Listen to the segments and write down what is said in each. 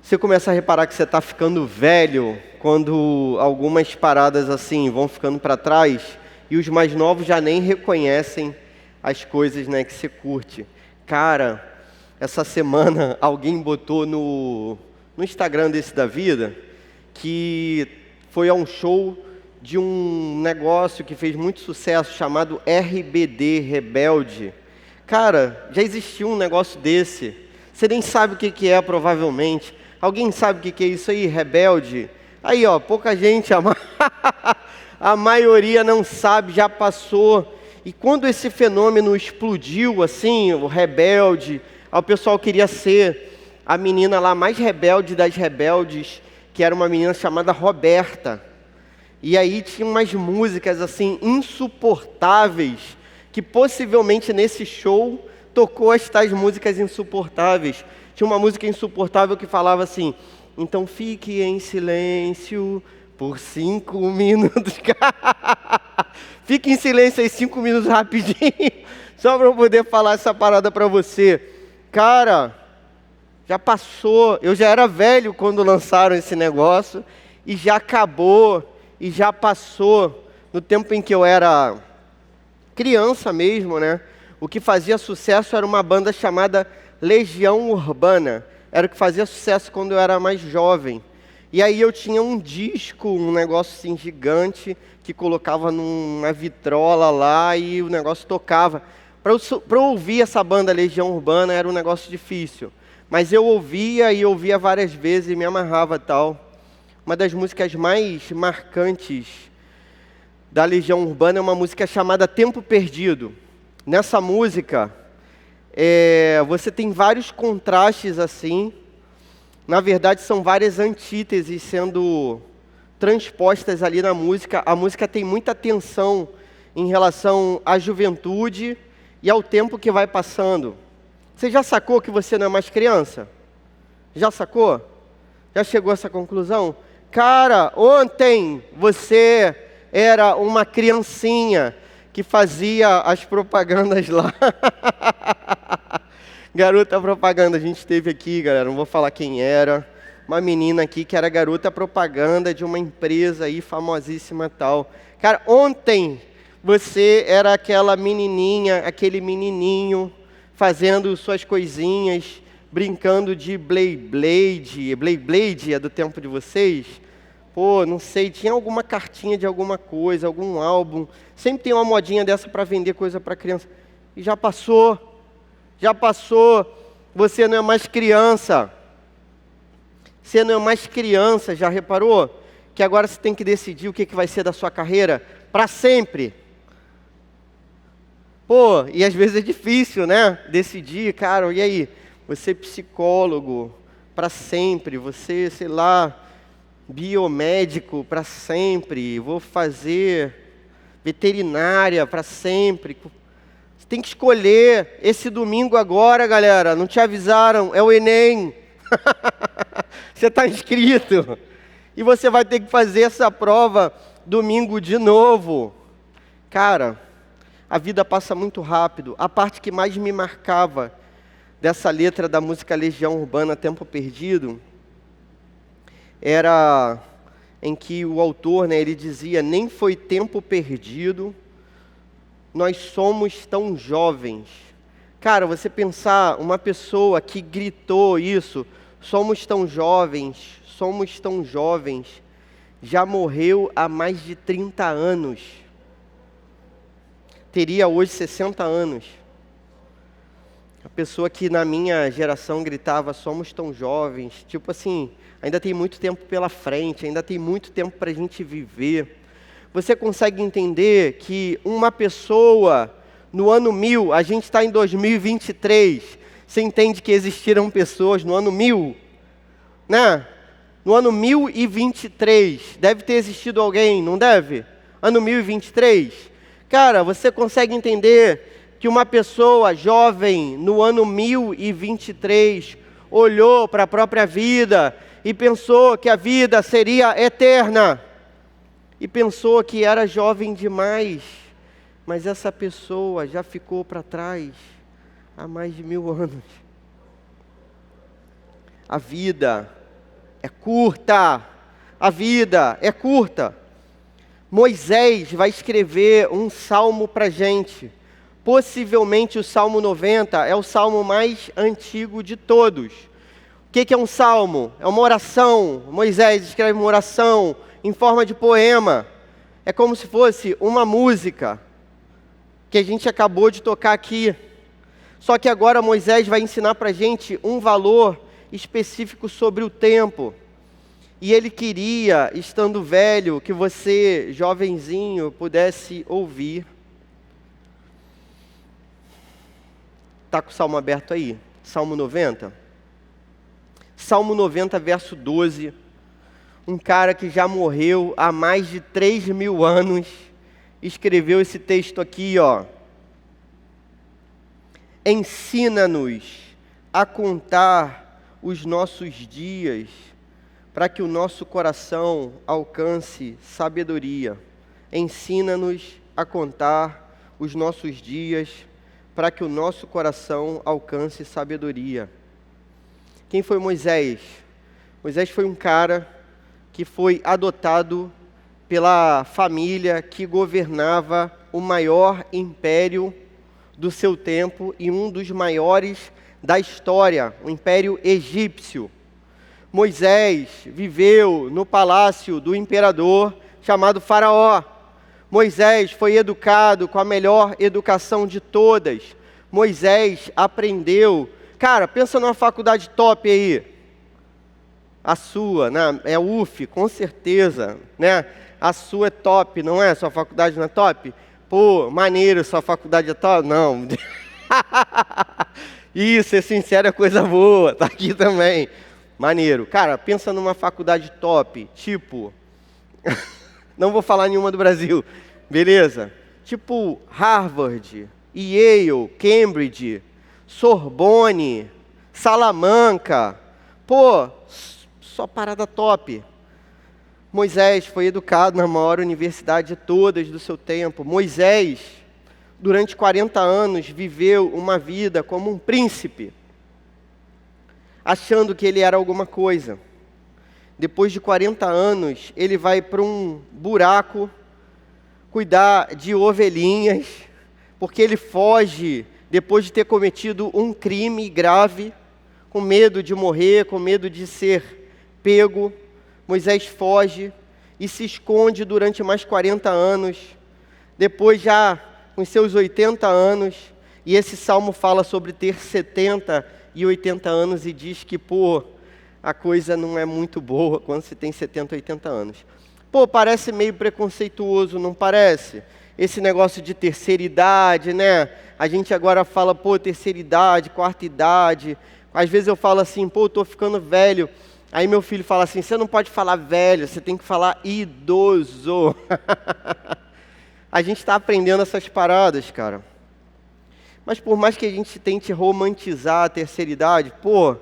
Você começa a reparar que você está ficando velho quando algumas paradas assim vão ficando para trás e os mais novos já nem reconhecem as coisas, né, que você curte. Cara, essa semana alguém botou no Instagram desse da vida que foi a um show de um negócio que fez muito sucesso chamado RBD, Rebelde. Cara, já existiu um negócio desse. Você nem sabe o que é, provavelmente. Alguém sabe o que é isso aí, Rebelde? Aí, ó, pouca gente, a maioria não sabe, já passou. E quando esse fenômeno explodiu, assim, o Rebelde, o pessoal queria ser a menina lá mais rebelde das rebeldes, que era uma menina chamada Roberta. E aí tinha umas músicas, assim, insuportáveis, que possivelmente nesse show tocou as tais músicas insuportáveis. Tinha uma música insuportável que falava assim: então fique em silêncio por 5 minutos. Fique em silêncio aí 5 minutos rapidinho, só para eu poder falar essa parada para você. Cara, já passou, eu já era velho quando lançaram esse negócio, e já acabou, e já passou. No tempo em que eu era criança mesmo, né? O que fazia sucesso era uma banda chamada Legião Urbana. Era o que fazia sucesso quando eu era mais jovem. E aí eu tinha um disco, um negócio assim gigante, que colocava numa vitrola lá e o negócio tocava. Para eu ouvir essa banda Legião Urbana era um negócio difícil. Mas eu ouvia e ouvia várias vezes e me amarrava tal. Uma das músicas mais marcantes da Legião Urbana é uma música chamada Tempo Perdido. Nessa música, você tem vários contrastes assim. Na verdade, são várias antíteses sendo transpostas ali na música. A música tem muita tensão em relação à juventude e ao tempo que vai passando. Você já sacou que você não é mais criança? Já sacou? Já chegou a essa conclusão? Cara, ontem você era uma criancinha que fazia as propagandas lá. Garota propaganda, a gente teve aqui, galera, não vou falar quem era. Uma menina aqui que era garota propaganda de uma empresa aí famosíssima tal. Cara, ontem você era aquela menininha, aquele menininho, fazendo suas coisinhas, brincando de Beyblade. Beyblade é do tempo de vocês? Pô, não sei, tinha alguma cartinha de alguma coisa, algum álbum. Sempre tem uma modinha dessa para vender coisa para criança. E já passou. Já passou. Você não é mais criança. Você não é mais criança, já reparou? Que agora você tem que decidir o que vai ser da sua carreira para sempre. Pô, e às vezes é difícil, né? Decidir, cara, e aí? Você é psicólogo para sempre, você, sei lá, biomédico para sempre, vou fazer veterinária para sempre. Você tem que escolher esse domingo agora, galera. Não te avisaram, é o Enem. Você está inscrito. E você vai ter que fazer essa prova domingo de novo. Cara, a vida passa muito rápido. A parte que mais me marcava dessa letra da música Legião Urbana, Tempo Perdido, era em que o autor, né, ele dizia: nem foi tempo perdido, nós somos tão jovens. Cara, você pensar, uma pessoa que gritou isso, somos tão jovens, já morreu há mais de 30 anos. Teria hoje 60 anos. A pessoa que na minha geração gritava, somos tão jovens, tipo assim, ainda tem muito tempo pela frente, ainda tem muito tempo para a gente viver. Você consegue entender que uma pessoa, no ano 1000, a gente está em 2023, você entende que existiram pessoas no ano 1000, né? No ano 1023, deve ter existido alguém, não deve? Ano 1023. Cara, você consegue entender que uma pessoa jovem, no ano 1023, olhou para a própria vida e pensou que a vida seria eterna. E pensou que era jovem demais, mas essa pessoa já ficou para trás há mais de 1000 anos. A vida é curta. A vida é curta. Moisés vai escrever um salmo para a gente. Possivelmente o Salmo 90 é o salmo mais antigo de todos. O que é um salmo? É uma oração. Moisés escreve uma oração em forma de poema. É como se fosse uma música que a gente acabou de tocar aqui. Só que agora Moisés vai ensinar para a gente um valor específico sobre o tempo. E ele queria, estando velho, que você, jovenzinho, pudesse ouvir. Está com o salmo aberto aí? Salmo 90? Salmo 90, verso 12. Um cara que já morreu há mais de 3.000 anos, escreveu esse texto aqui, ó. Ensina-nos a contar os nossos dias, para que o nosso coração alcance sabedoria. Ensina-nos a contar os nossos dias, para que o nosso coração alcance sabedoria. Quem foi Moisés? Moisés foi um cara que foi adotado pela família que governava o maior império do seu tempo e um dos maiores da história, o Império Egípcio. Moisés viveu no palácio do imperador chamado Faraó. Moisés foi educado com a melhor educação de todas. Moisés aprendeu. Cara, pensa numa faculdade top aí. A sua, né? É UF, com certeza, né? A sua é top, não é? Sua faculdade não é top? Pô, maneiro, sua faculdade é top? Não. Isso, ser sincero é coisa boa, tá aqui também. Maneiro. Cara, pensa numa faculdade top, tipo... Não vou falar nenhuma do Brasil, beleza? Tipo Harvard, Yale, Cambridge, Sorbonne, Salamanca. Pô, só parada top. Moisés foi educado na maior universidade de todas do seu tempo. Moisés, durante 40 anos, viveu uma vida como um príncipe, achando que ele era alguma coisa. Depois de 40 anos, ele vai para um buraco cuidar de ovelhinhas, porque ele foge depois de ter cometido um crime grave, com medo de morrer, com medo de ser pego. Moisés foge e se esconde durante mais 40 anos. Depois, já com seus 80 anos, e esse salmo fala sobre ter 70 e 80 anos e diz que, pô, a coisa não é muito boa quando se tem 70, 80 anos. Pô, parece meio preconceituoso, não parece? Esse negócio de terceira idade, né? A gente agora fala, pô, terceira idade, quarta idade. Às vezes eu falo assim, pô, eu tô ficando velho. Aí meu filho fala assim, você não pode falar velho, você tem que falar idoso. A gente está aprendendo essas paradas, cara. Mas por mais que a gente tente romantizar a terceira idade, pô,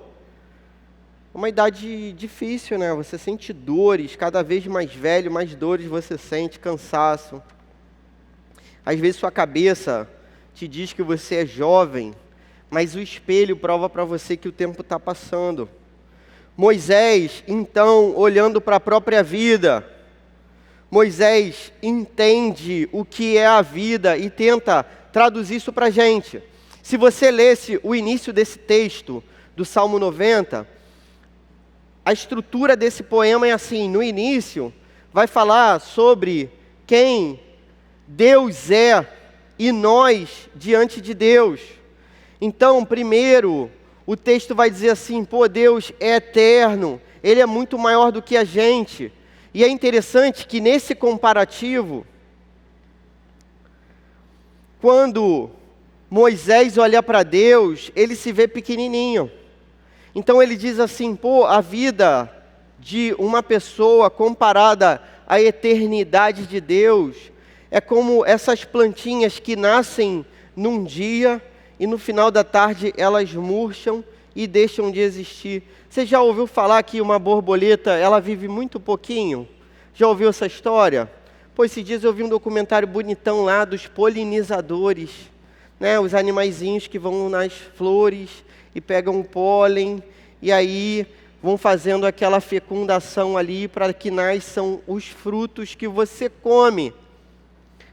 uma idade difícil, né? Você sente dores, cada vez mais velho, mais dores você sente, cansaço. Às vezes sua cabeça te diz que você é jovem, mas o espelho prova para você que o tempo está passando. Moisés, então, olhando para a própria vida, Moisés entende o que é a vida e tenta traduzir isso para a gente. Se você lesse o início desse texto, do Salmo 90, a estrutura desse poema é assim, no início, vai falar sobre quem Deus é e nós diante de Deus. Então, primeiro, o texto vai dizer assim, pô, Deus é eterno, Ele é muito maior do que a gente. E é interessante que nesse comparativo, quando Moisés olha para Deus, ele se vê pequenininho. Então ele diz assim, pô, a vida de uma pessoa comparada à eternidade de Deus é como essas plantinhas que nascem num dia e no final da tarde elas murcham e deixam de existir. Você já ouviu falar que uma borboleta, ela vive muito pouquinho? Já ouviu essa história? Pô, esses dias eu vi um documentário bonitão lá dos polinizadores, né? Os animaizinhos que vão nas flores e pegam o pólen, e aí vão fazendo aquela fecundação ali para que nasçam os frutos que você come.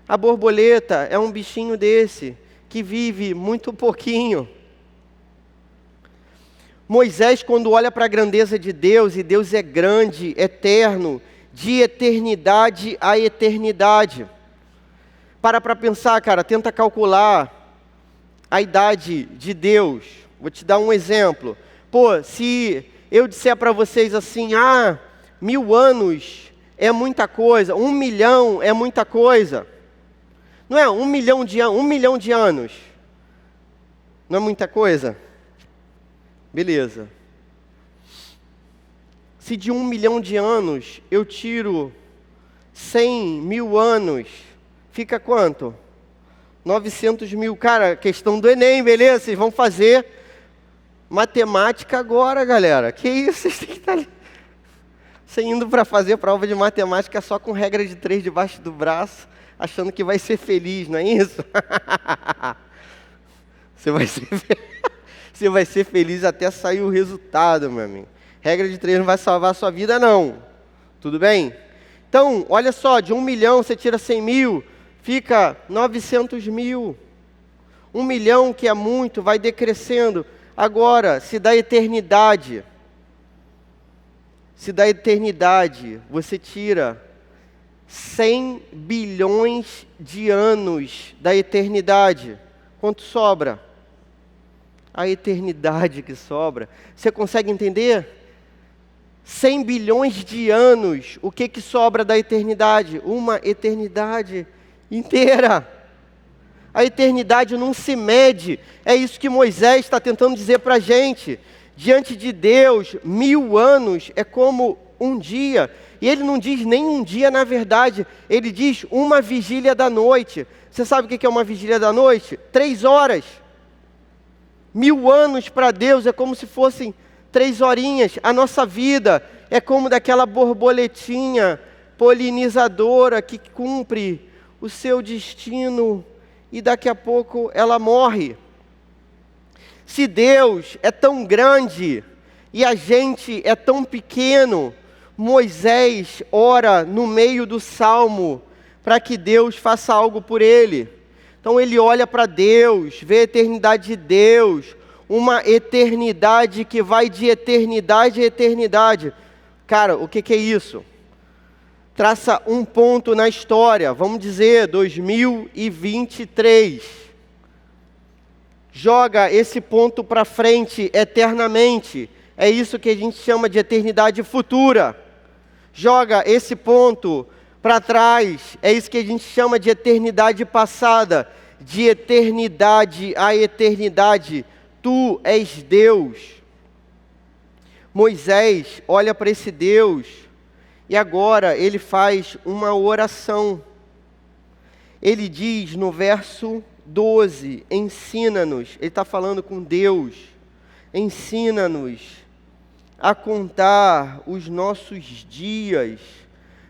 A borboleta é um bichinho desse, que vive muito pouquinho. Moisés, quando olha para a grandeza de Deus, e Deus é grande, eterno, de eternidade a eternidade. Para pensar, cara, tenta calcular a idade de Deus. Vou te dar um exemplo. Pô, se eu disser para vocês assim, 1000 anos é muita coisa, 1 milhão é muita coisa. Não é 1 milhão de anos. Não é muita coisa? Beleza. Se de 1 milhão de anos eu tiro 100 mil anos, fica quanto? 900 mil. Cara, questão do Enem, beleza? Vocês vão fazer matemática agora, galera. Que isso? Vocês têm que estar ali. Você indo para fazer prova de matemática só com regra de 3 debaixo do braço, achando que vai ser feliz, não é isso? Você vai ser feliz até sair o resultado, meu amigo. Regra de 3 não vai salvar a sua vida, não. Tudo bem? Então, olha só, de 1 milhão você tira 100 mil, fica 900 mil. 1 milhão, que é muito, vai decrescendo. Agora, se da eternidade, você tira 100 bilhões de anos da eternidade, quanto sobra? A eternidade que sobra. Você consegue entender? 100 bilhões de anos, o que sobra da eternidade? Uma eternidade inteira. A eternidade não se mede. É isso que Moisés está tentando dizer para a gente. Diante de Deus, 1000 anos é como um dia. E ele não diz nem um dia na verdade. Ele diz uma vigília da noite. Você sabe o que é uma vigília da noite? 3 horas. 1000 anos para Deus é como se fossem 3 horinhas. A nossa vida é como daquela borboletinha polinizadora que cumpre o seu destino e daqui a pouco ela morre. Se Deus é tão grande e a gente é tão pequeno, Moisés ora no meio do salmo para que Deus faça algo por ele. Então ele olha para Deus, vê a eternidade de Deus, uma eternidade que vai de eternidade a eternidade. Cara, o que é isso? Traça um ponto na história, vamos dizer 2023. Joga esse ponto para frente eternamente. É isso que a gente chama de eternidade futura. Joga esse ponto para trás. É isso que a gente chama de eternidade passada. De eternidade a eternidade. Tu és Deus. Moisés olha para esse Deus e agora ele faz uma oração. Ele diz no verso 12, ensina-nos, ele está falando com Deus, ensina-nos a contar os nossos dias,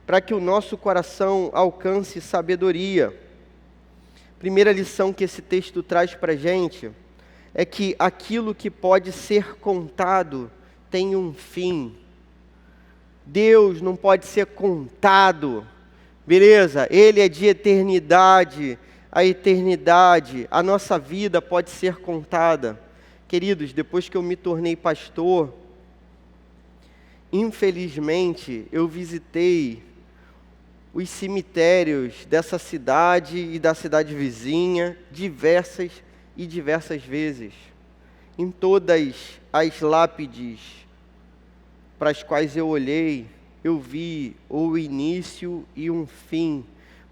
para que o nosso coração alcance sabedoria. Primeira lição que esse texto traz para a gente é que aquilo que pode ser contado tem um fim. Deus não pode ser contado, beleza? Ele é de eternidade a eternidade. A nossa vida pode ser contada. Queridos, depois que eu me tornei pastor, infelizmente eu visitei os cemitérios dessa cidade e da cidade vizinha diversas vezes. Em todas as lápides para as quais eu olhei, eu vi o início e um fim.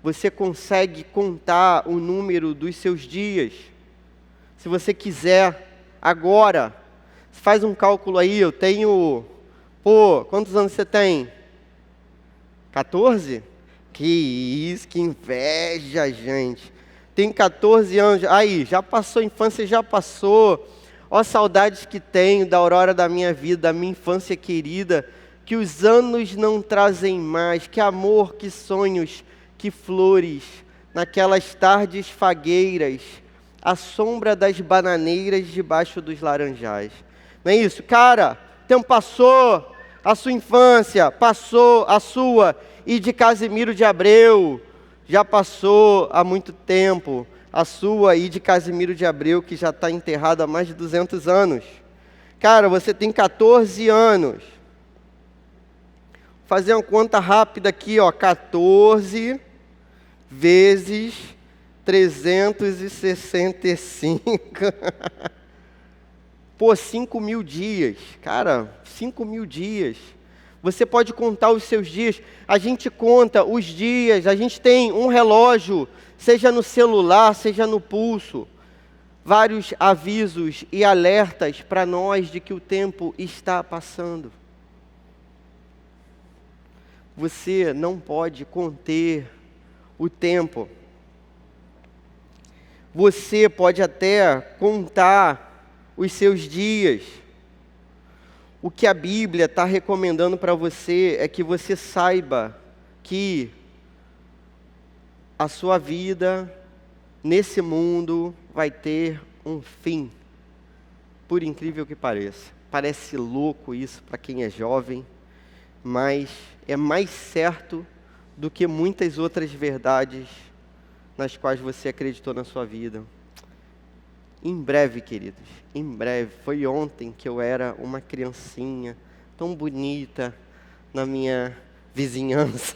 Você consegue contar o número dos seus dias? Se você quiser, agora, faz um cálculo aí, eu tenho... quantos anos você tem? 14? Que isso, que inveja, gente. Tem 14 anos, aí, já passou a infância, já passou. Ó, saudades que tenho da aurora da minha vida, da minha infância querida, que os anos não trazem mais, que amor, que sonhos, que flores, naquelas tardes fagueiras, à sombra das bananeiras debaixo dos laranjais. Não é isso? Cara, tempo passou, a sua infância passou, a sua e de Casimiro de Abreu já passou há muito tempo. A sua e de Casimiro de Abreu, que já está enterrado há mais de 200 anos. Cara, você tem 14 anos. Vou fazer uma conta rápida aqui, ó. 14 vezes 365. Pô, 5.000 dias. Cara, 5.000 dias. Você pode contar os seus dias. A gente conta os dias. A gente tem um relógio, seja no celular, seja no pulso. Vários avisos e alertas para nós de que o tempo está passando. Você não pode conter o tempo. Você pode até contar os seus dias. O que a Bíblia está recomendando para você é que você saiba que a sua vida nesse mundo vai ter um fim, por incrível que pareça. Parece louco isso para quem é jovem, mas é mais certo do que muitas outras verdades nas quais você acreditou na sua vida. Em breve, queridos, em breve. Foi ontem que eu era uma criancinha tão bonita na minha vizinhança.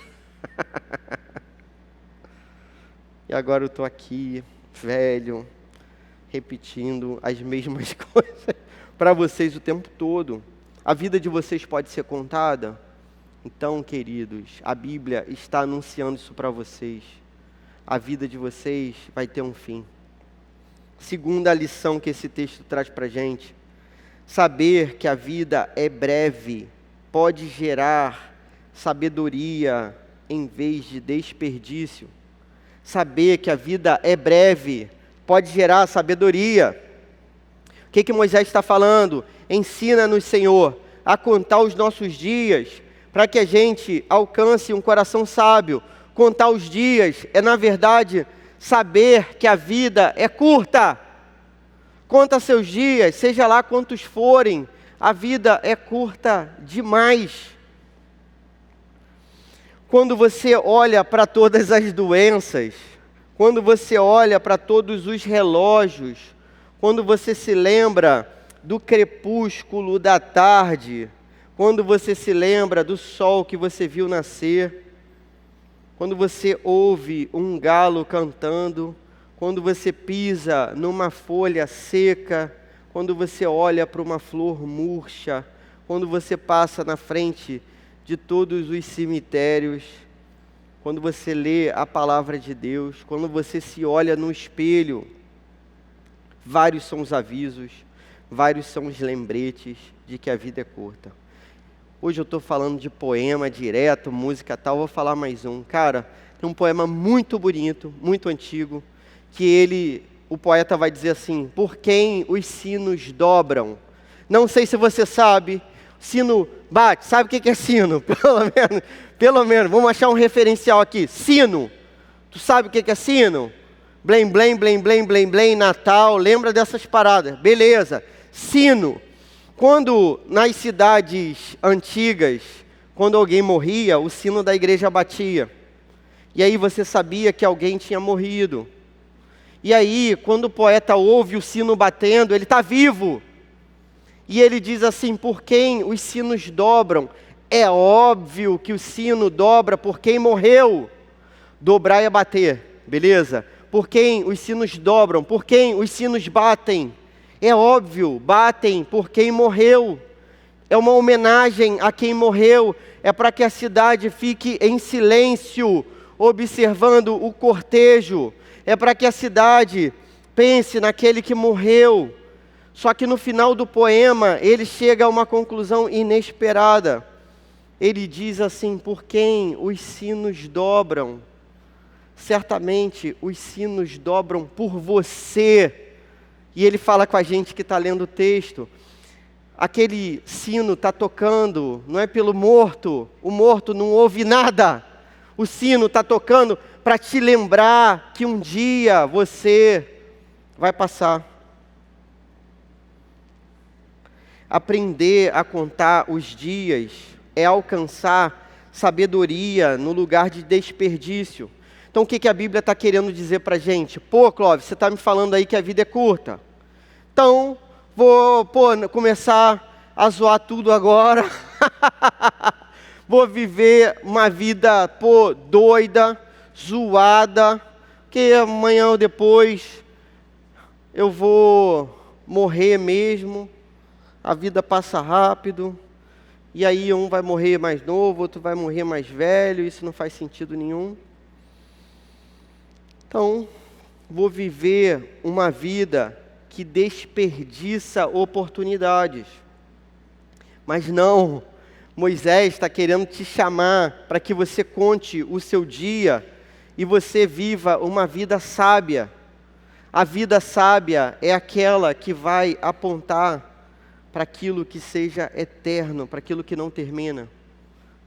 E agora eu estou aqui, velho, repetindo as mesmas coisas para vocês o tempo todo. A vida de vocês pode ser contada? Então, queridos, a Bíblia está anunciando isso para vocês. A vida de vocês vai ter um fim. Segunda lição que esse texto traz para a gente: saber que a vida é breve pode gerar sabedoria em vez de desperdício. Saber que a vida é breve pode gerar sabedoria. O que Moisés está falando? Ensina-nos, Senhor, a contar os nossos dias, para que a gente alcance um coração sábio. Contar os dias é, na verdade, saber que a vida é curta. Conta seus dias, seja lá quantos forem, a vida é curta demais. Quando você olha para todas as doenças, quando você olha para todos os relógios, quando você se lembra do crepúsculo da tarde, quando você se lembra do sol que você viu nascer, quando você ouve um galo cantando, quando você pisa numa folha seca, quando você olha para uma flor murcha, quando você passa na frente de todos os cemitérios, quando você lê a palavra de Deus, quando você se olha no espelho, vários são os avisos, vários são os lembretes de que a vida é curta. Hoje eu estou falando de poema direto, música tal, vou falar mais um. Cara, tem um poema muito bonito, muito antigo, que o poeta vai dizer assim: por quem os sinos dobram. Não sei se você sabe, sino bate, sabe o que é sino? Pelo menos, vamos achar um referencial aqui. Sino, tu sabe o que é sino? Blém, blém, blém, blém, blém, blém, Natal, lembra dessas paradas? Beleza, sino. Quando nas cidades antigas, quando alguém morria, o sino da igreja batia. E aí você sabia que alguém tinha morrido. E aí, quando o poeta ouve o sino batendo, ele está vivo. E ele diz assim: por quem os sinos dobram? É óbvio que o sino dobra por quem morreu. Dobrar é bater, beleza? Por quem os sinos dobram? Por quem os sinos batem? É óbvio, batem por quem morreu. É uma homenagem a quem morreu. É para que a cidade fique em silêncio, observando o cortejo. É para que a cidade pense naquele que morreu. Só que no final do poema, ele chega a uma conclusão inesperada. Ele diz assim: por quem os sinos dobram? Certamente os sinos dobram por você. E ele fala com a gente que está lendo o texto: aquele sino está tocando, não é pelo morto, o morto não ouve nada. O sino está tocando para te lembrar que um dia você vai passar. Aprender a contar os dias é alcançar sabedoria no lugar de desperdício. Então o que a Bíblia está querendo dizer para a gente? Pô, Clóvis, você está me falando aí que a vida é curta. Então, vou começar a zoar tudo agora. Vou viver uma vida doida, zoada, que amanhã ou depois eu vou morrer mesmo. A vida passa rápido. E aí um vai morrer mais novo, outro vai morrer mais velho. Isso não faz sentido nenhum. Então, vou viver uma vida que desperdiça oportunidades. Mas não, Moisés está querendo te chamar para que você conte o seu dia e você viva uma vida sábia. A vida sábia é aquela que vai apontar para aquilo que seja eterno, para aquilo que não termina.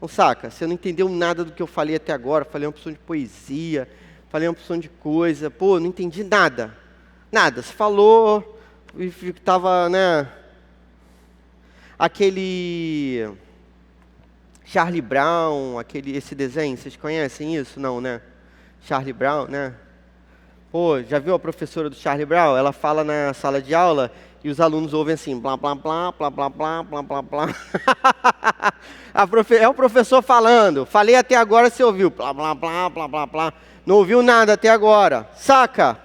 Não saca? Você não entendeu nada do que eu falei até agora. Falei uma opção de poesia, falei uma opção de coisa. Não entendi nada. Nada. Você falou e estava, aquele Charlie Brown, esse desenho, vocês conhecem isso? Não, né? Charlie Brown, né? Já viu a professora do Charlie Brown? Ela fala na sala de aula e os alunos ouvem assim, blá, blá, blá, blá, blá, blá, blá, blá, blá. É o professor falando. Falei até agora, você ouviu? Blá, blá, blá, blá, blá, blá. Não ouviu nada até agora. Saca?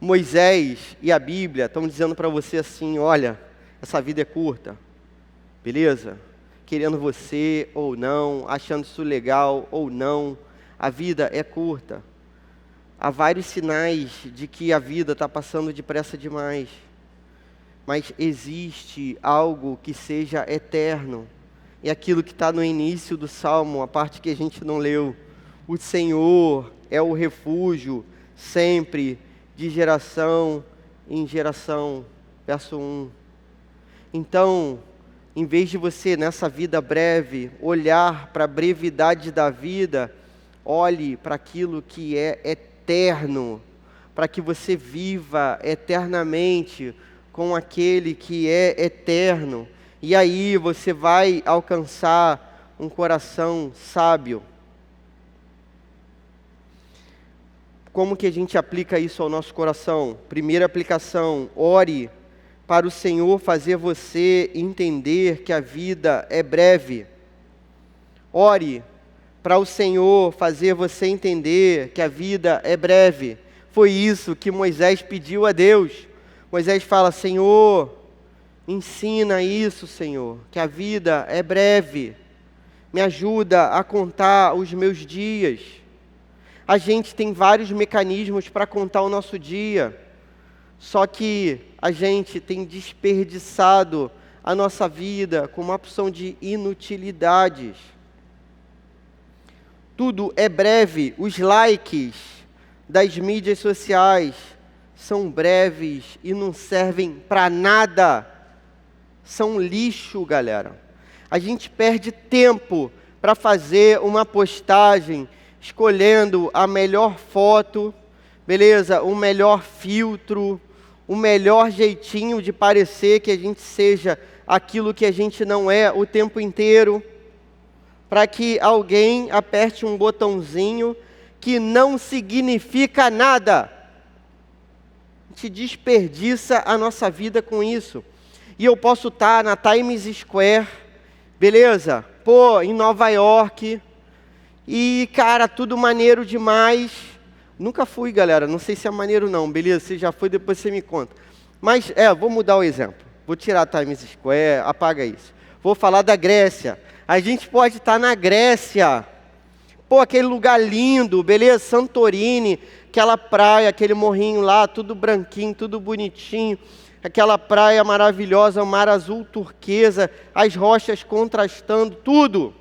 Moisés e a Bíblia estão dizendo para você assim, olha, essa vida é curta, beleza? Querendo você ou não, achando isso legal ou não, a vida é curta. Há vários sinais de que a vida está passando depressa demais. Mas existe algo que seja eterno. É aquilo que está no início do Salmo, a parte que a gente não leu. O Senhor é o refúgio sempre, de geração em geração. Verso 1. Então, em vez de você, nessa vida breve, olhar para a brevidade da vida, olhe para aquilo que é eterno, para que você viva eternamente com aquele que é eterno. E aí você vai alcançar um coração sábio. Como que a gente aplica isso ao nosso coração? Primeira aplicação, ore para o Senhor fazer você entender que a vida é breve. Ore para o Senhor fazer você entender que a vida é breve. Foi isso que Moisés pediu a Deus. Moisés fala, Senhor, ensina isso, Senhor, que a vida é breve. Me ajuda a contar os meus dias. A gente tem vários mecanismos para contar o nosso dia. Só que a gente tem desperdiçado a nossa vida com uma opção de inutilidades. Tudo é breve. Os likes das mídias sociais são breves e não servem para nada. São lixo, galera. A gente perde tempo para fazer uma postagem escolhendo a melhor foto, beleza? O melhor filtro, o melhor jeitinho de parecer que a gente seja aquilo que a gente não é o tempo inteiro, para que alguém aperte um botãozinho que não significa nada. A gente desperdiça a nossa vida com isso. E eu posso estar na Times Square, beleza? Em Nova York, e cara, tudo maneiro demais. Nunca fui, galera, não sei se é maneiro não, beleza? Se já foi, depois você me conta. Mas, vou mudar o exemplo. Vou tirar a Times Square, apaga isso. Vou falar da Grécia. A gente pode estar na Grécia. Aquele lugar lindo, beleza? Santorini, aquela praia, aquele morrinho lá, tudo branquinho, tudo bonitinho. Aquela praia maravilhosa, o mar azul turquesa, as rochas contrastando, tudo.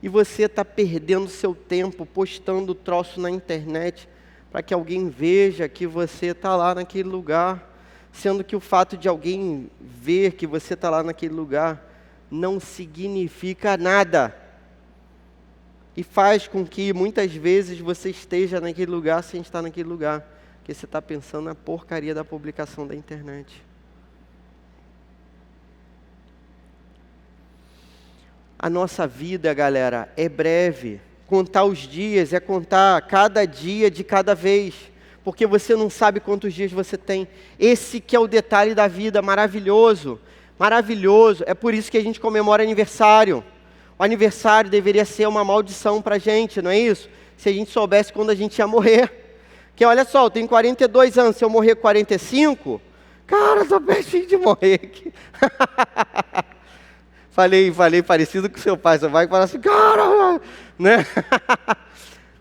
E você está perdendo seu tempo postando troço na internet para que alguém veja que você está lá naquele lugar, sendo que o fato de alguém ver que você está lá naquele lugar não significa nada. E faz com que muitas vezes você esteja naquele lugar sem estar naquele lugar. Porque você está pensando na porcaria da publicação da internet. A nossa vida, galera, é breve. Contar os dias é contar cada dia de cada vez. Porque você não sabe quantos dias você tem. Esse que é o detalhe da vida, maravilhoso. Maravilhoso. É por isso que a gente comemora aniversário. O aniversário deveria ser uma maldição para a gente, não é isso? Se a gente soubesse quando a gente ia morrer. Porque olha só, eu tenho 42 anos, se eu morrer com 45, cara, eu tô pertinho de morrer aqui. Falei parecido com seu pai. Seu pai fala assim, cara, né?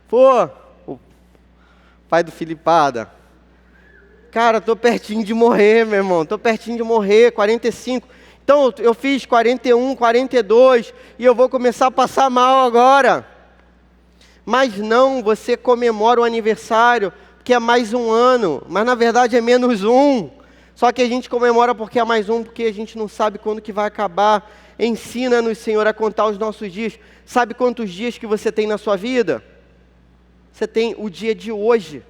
Pô, o pai do Filipada. Cara, tô pertinho de morrer, meu irmão. Tô pertinho de morrer, 45. Então, eu fiz 41, 42 e eu vou começar a passar mal agora. Mas não, você comemora o aniversário porque é mais um ano. Mas na verdade é menos um. Só que a gente comemora porque é mais um, porque a gente não sabe quando que vai acabar. Ensina-nos, Senhor, a contar os nossos dias. Sabe quantos dias que você tem na sua vida? Você tem o dia de hoje.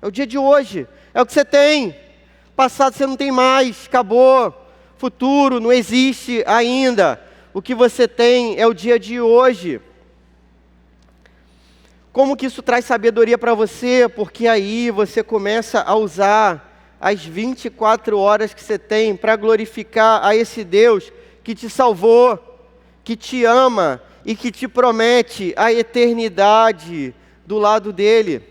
É o dia de hoje. É o que você tem. Passado você não tem mais. Acabou. Futuro não existe ainda. O que você tem é o dia de hoje. Como que isso traz sabedoria para você? Porque aí você começa a usar as 24 horas que você tem para glorificar a esse Deus que te salvou, que te ama e que te promete a eternidade do lado dele.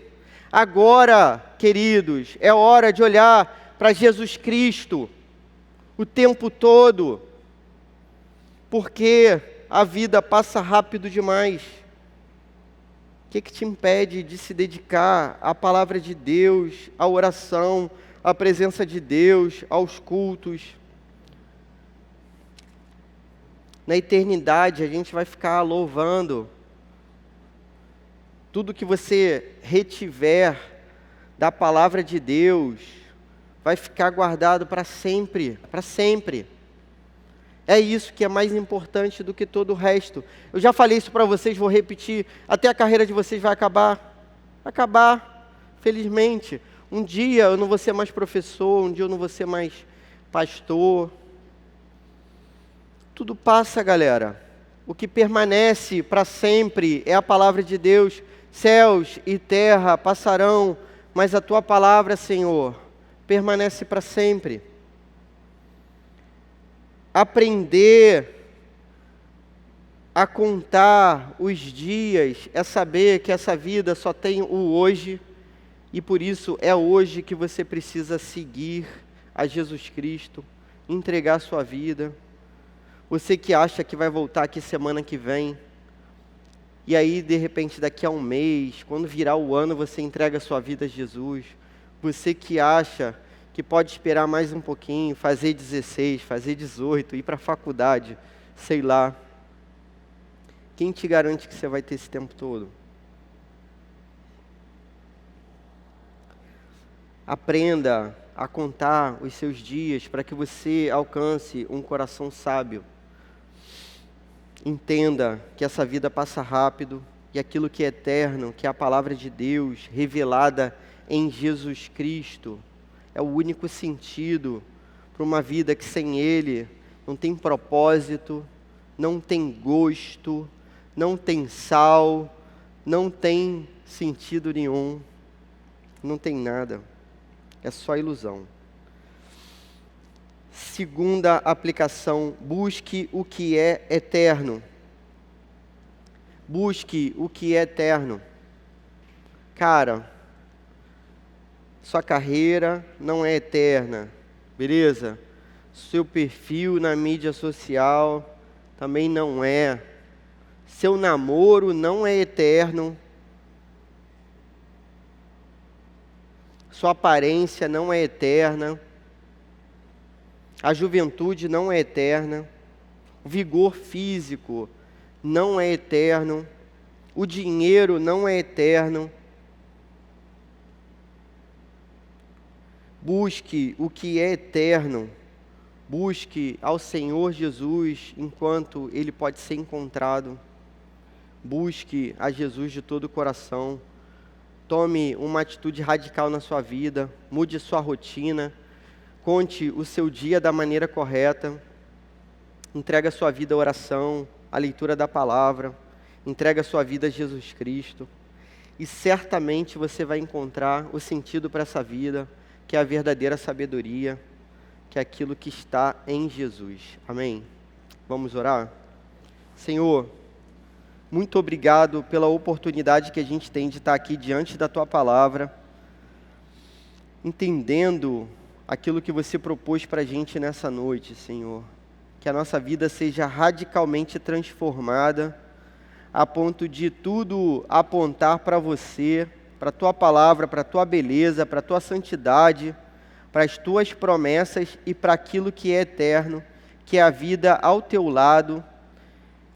Agora, queridos, é hora de olhar para Jesus Cristo o tempo todo, porque a vida passa rápido demais. O que te impede de se dedicar à palavra de Deus, à oração, à presença de Deus, aos cultos? Na eternidade a gente vai ficar louvando. Tudo que você retiver da palavra de Deus vai ficar guardado para sempre, para sempre. É isso que é mais importante do que todo o resto. Eu já falei isso para vocês, vou repetir. Até a carreira de vocês vai acabar. Vai acabar, felizmente. Um dia eu não vou ser mais professor, um dia eu não vou ser mais pastor. Tudo passa, galera. O que permanece para sempre é a palavra de Deus. Céus e terra passarão, mas a tua palavra, Senhor, permanece para sempre. Aprender a contar os dias é saber que essa vida só tem o hoje, e por isso é hoje que você precisa seguir a Jesus Cristo, entregar a sua vida. Você que acha que vai voltar aqui semana que vem, e aí de repente daqui a um mês, quando virar o ano, você entrega a sua vida a Jesus. Você que acha que pode esperar mais um pouquinho, fazer 16, fazer 18, ir para a faculdade, sei lá. Quem te garante que você vai ter esse tempo todo? Aprenda a contar os seus dias para que você alcance um coração sábio. Entenda que essa vida passa rápido e aquilo que é eterno, que é a palavra de Deus revelada em Jesus Cristo, é o único sentido para uma vida que sem Ele não tem propósito, não tem gosto, não tem sal, não tem sentido nenhum, não tem nada, é só ilusão. Segunda aplicação, busque o que é eterno. Busque o que é eterno. Cara, sua carreira não é eterna, beleza? Seu perfil na mídia social também não é. Seu namoro não é eterno. Sua aparência não é eterna. A juventude não é eterna. O vigor físico não é eterno. O dinheiro não é eterno. Busque o que é eterno. Busque ao Senhor Jesus enquanto Ele pode ser encontrado. Busque a Jesus de todo o coração. tome uma atitude radical na sua vida, mude sua rotina, conte o seu dia da maneira correta, entregue a sua vida à oração, à leitura da palavra, entregue a sua vida a Jesus Cristo, e certamente você vai encontrar o sentido para essa vida, que é a verdadeira sabedoria, que é aquilo que está em Jesus. Amém? Vamos orar? Senhor, muito obrigado pela oportunidade que a gente tem de estar aqui diante da Tua palavra, entendendo aquilo que você propôs para a gente nessa noite, Senhor. Que a nossa vida seja radicalmente transformada, a ponto de tudo apontar para você, para a Tua palavra, para a Tua beleza, para a Tua santidade, para as Tuas promessas e para aquilo que é eterno, que é a vida ao Teu lado,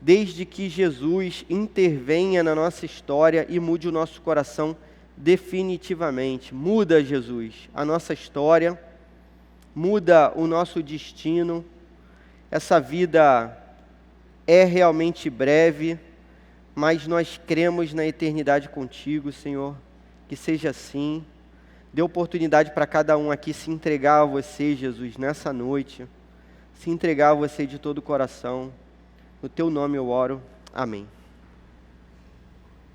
desde que Jesus intervenha na nossa história e mude o nosso coração definitivamente. Muda, Jesus, a nossa história, muda o nosso destino. Essa vida é realmente breve, mas nós cremos na eternidade contigo, Senhor. Que seja assim. Dê oportunidade para cada um aqui se entregar a você, Jesus, nessa noite. Se entregar a você de todo o coração. No teu nome eu oro. Amém.